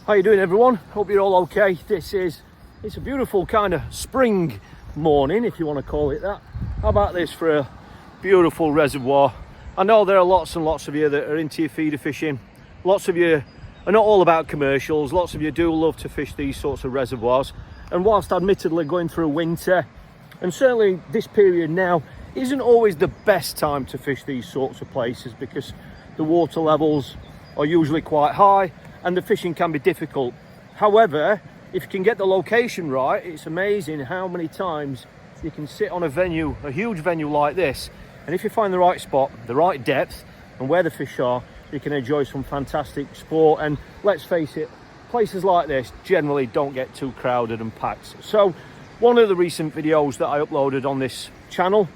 How you doing, everyone? Hope you're all okay. It's a beautiful kind of spring morning, if you want to call it that. How about this for a beautiful reservoir? I know there are lots and lots of you that are into your feeder fishing. Lots of you are not all about commercials. Lots of you do love to fish these sorts of reservoirs. And whilst admittedly going through winter, and certainly this period now, isn't always the best time to fish these sorts of places because the water levels are usually quite high and the fishing can be difficult. However, if you can get the location right, it's amazing how many times you can sit on a venue, a huge venue like this, and if you find the right spot, the right depth, and where the fish are, you can enjoy some fantastic sport. And let's face it, places like this generally don't get too crowded and packed. So one of the recent videos that I uploaded on this channel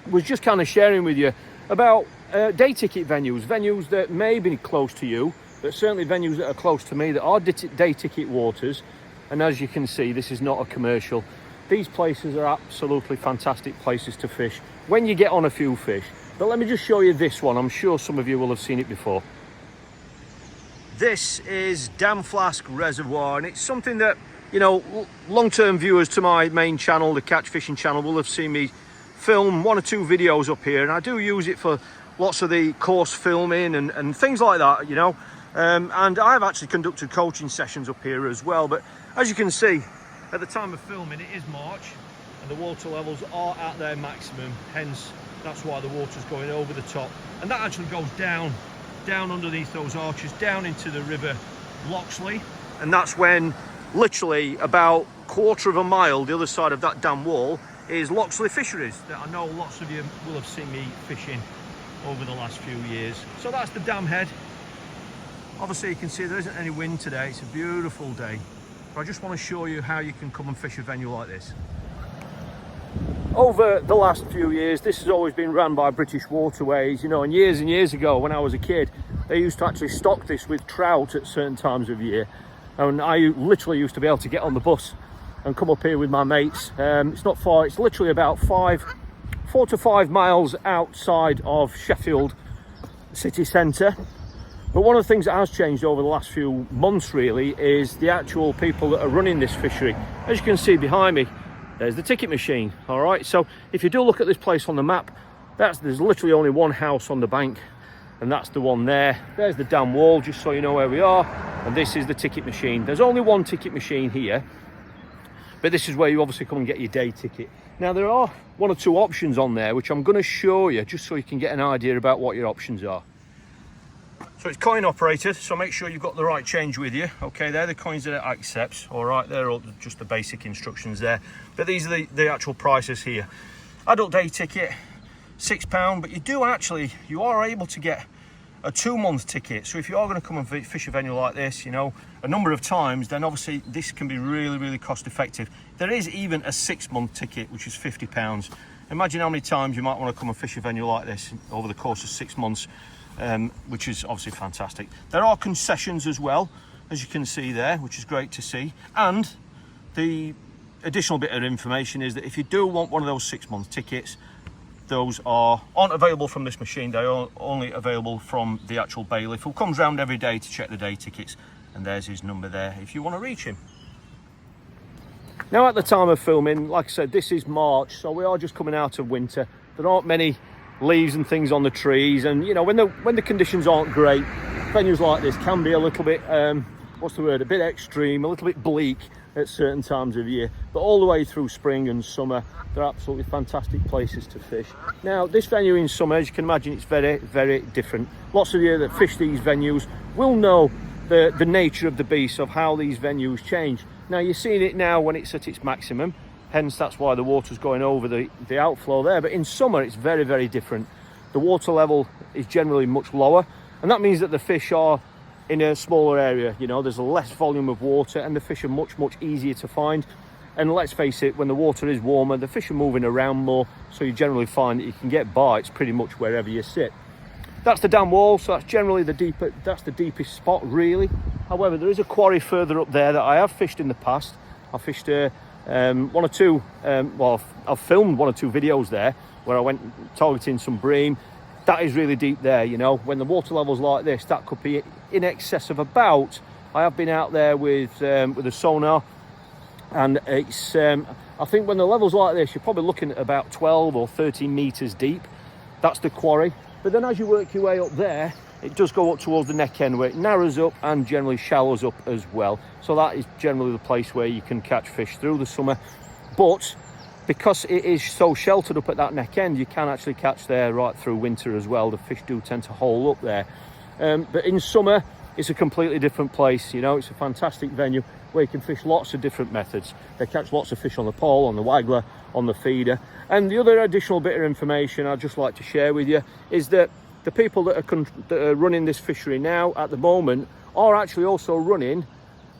was just kind of sharing with you about day ticket venues that may be close to you, but certainly venues that are close to me that are day ticket waters. And as you can see, this is not a commercial. These places are absolutely fantastic places to fish when you get on a few fish. But let me just show you this one. I'm sure some of you will have seen it before. This is Damflask Reservoir, and it's something that, you know, long-term viewers to my main channel, the Catch Fishing channel, will have seen me film one or two videos up here, and I do use it for lots of the course filming and things like that, you know. And I've actually conducted coaching sessions up here as well. But as you can see, at the time of filming, it is March and the water levels are at their maximum, hence that's why the water's going over the top, and that actually goes down underneath those arches, down into the river Loxley. And that's when literally about quarter of a mile the other side of that dam wall is Loxley Fisheries, that I know lots of you will have seen me fishing over the last few years. So that's the dam head. Obviously you can see there isn't any wind today, it's a beautiful day. But I just want to show you how you can come and fish a venue like this. Over the last few years, this has always been run by British Waterways, you know, and years ago when I was a kid, they used to actually stock this with trout at certain times of year. And I literally used to be able to get on the bus and come up here with my mates. It's not far, it's literally about 4 to 5 miles outside of Sheffield city centre. But one of the things that has changed over the last few months really is the actual people that are running this fishery. As you can see behind me, there's the ticket machine. All right, so if you do look at this place on the map, there's literally only one house on the bank, and that's the one there. There's the dam wall, just so you know where we are, and this is the ticket machine. There's only one ticket machine here, but this is where you obviously come and get your day ticket. Now there are one or two options on there which I'm going to show you just so you can get an idea about what your options are. So it's coin operated, so make sure you've got the right change with you. Okay, they're the coins that it accepts. All right, they're all just the basic instructions there. But these are the actual prices here. Adult day ticket, £6, but you are able to get a 2-month ticket. So if you are going to come and fish a venue like this, you know, a number of times, then obviously this can be really cost effective. There is even a 6-month ticket, which is £50. Imagine how many times you might want to come and fish a venue like this over the course of 6 months. Which is obviously fantastic. There are concessions as well, as you can see there, which is great to see. And the additional bit of information is that if you do want one of those 6-month tickets, those aren't available from this machine. They are only available from the actual bailiff, who comes round every day to check the day tickets, and there's his number there if you want to reach him. Now at the time of filming, like I said, this is March, so we are just coming out of winter. There aren't many leaves and things on the trees, and you know, when the conditions aren't great, venues like this can be a little bit a bit extreme, a little bit bleak at certain times of year. But all the way through spring and summer, they're absolutely fantastic places to fish. Now this venue in summer, as you can imagine, it's very different. Lots of you that fish these venues will know the nature of the beast, of how these venues change. Now you're seeing it now when it's at its maximum, hence that's why the water's going over the outflow there. But in summer it's very different. The water level is generally much lower, and that means that the fish are in a smaller area. You know, there's a less volume of water and the fish are much easier to find. And let's face it, when the water is warmer, the fish are moving around more, so you generally find that you can get bites pretty much wherever you sit. That's the dam wall, so that's generally the deepest spot really. However, there is a quarry further up there that I have fished in the past. I fished I've filmed 1 or 2 videos there where I went targeting some bream. That is really deep there, you know. When the water level's like this, that could be in excess of about I have been out there with a sonar, and it's I think when the level's like this, you're probably looking at about 12 or 13 meters deep. That's the quarry. But then as you work your way up there, it does go up towards the neck end, where it narrows up and generally shallows up as well. So that is generally the place where you can catch fish through the summer. But because it is so sheltered up at that neck end, you can actually catch there right through winter as well. The fish do tend to hole up there. But in summer, it's a completely different place. You know, it's a fantastic venue where you can fish lots of different methods. They catch lots of fish on the pole, on the waggler, on the feeder. And the other additional bit of information I'd just like to share with you is that the people that are running this fishery now at the moment are actually also running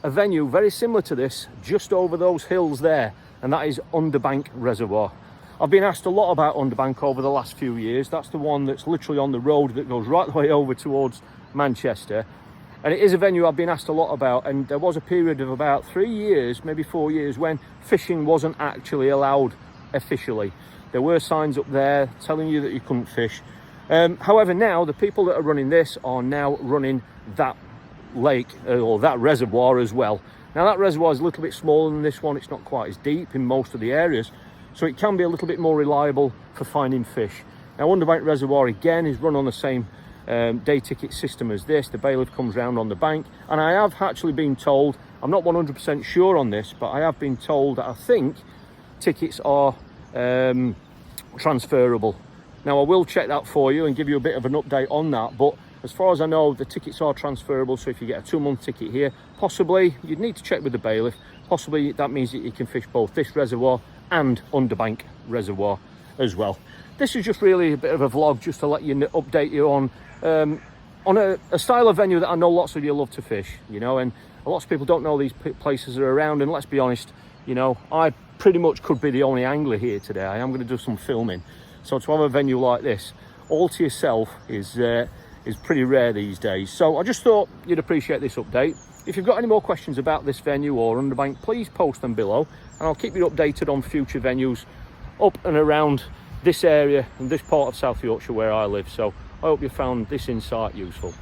a venue very similar to this just over those hills there, and that is Underbank Reservoir. I've been asked a lot about Underbank over the last few years. That's the one that's literally on the road that goes right the way over towards Manchester. And it is a venue I've been asked a lot about, and there was a period of about 3 years, maybe 4 years, when fishing wasn't actually allowed officially. There were signs up there telling you that you couldn't fish. However, now the people that are running this are now running that lake or that reservoir as well. Now that reservoir is a little bit smaller than this one. It's not quite as deep in most of the areas, so it can be a little bit more reliable for finding fish. Now Underbank Reservoir again is run on the same day ticket system as this. The bailiff comes round on the bank, and I have actually been told, I'm not 100% sure on this, but I have been told that I think tickets are transferable. Now I will check that for you and give you a bit of an update on that, but as far as I know, the tickets are transferable. So if you get a 2-month ticket here, possibly you'd need to check with the bailiff. Possibly that means that you can fish both this reservoir and Underbank Reservoir as well. This is just really a bit of a vlog just to let you update you on a style of venue that I know lots of you love to fish, you know, and lots of people don't know these places are around. And let's be honest, you know, I pretty much could be the only angler here today. I am going to do some filming. So to have a venue like this all to yourself is pretty rare these days. So I just thought you'd appreciate this update. If you've got any more questions about this venue or Underbank, please post them below, and I'll keep you updated on future venues up and around this area and this part of South Yorkshire where I live. So I hope you found this insight useful.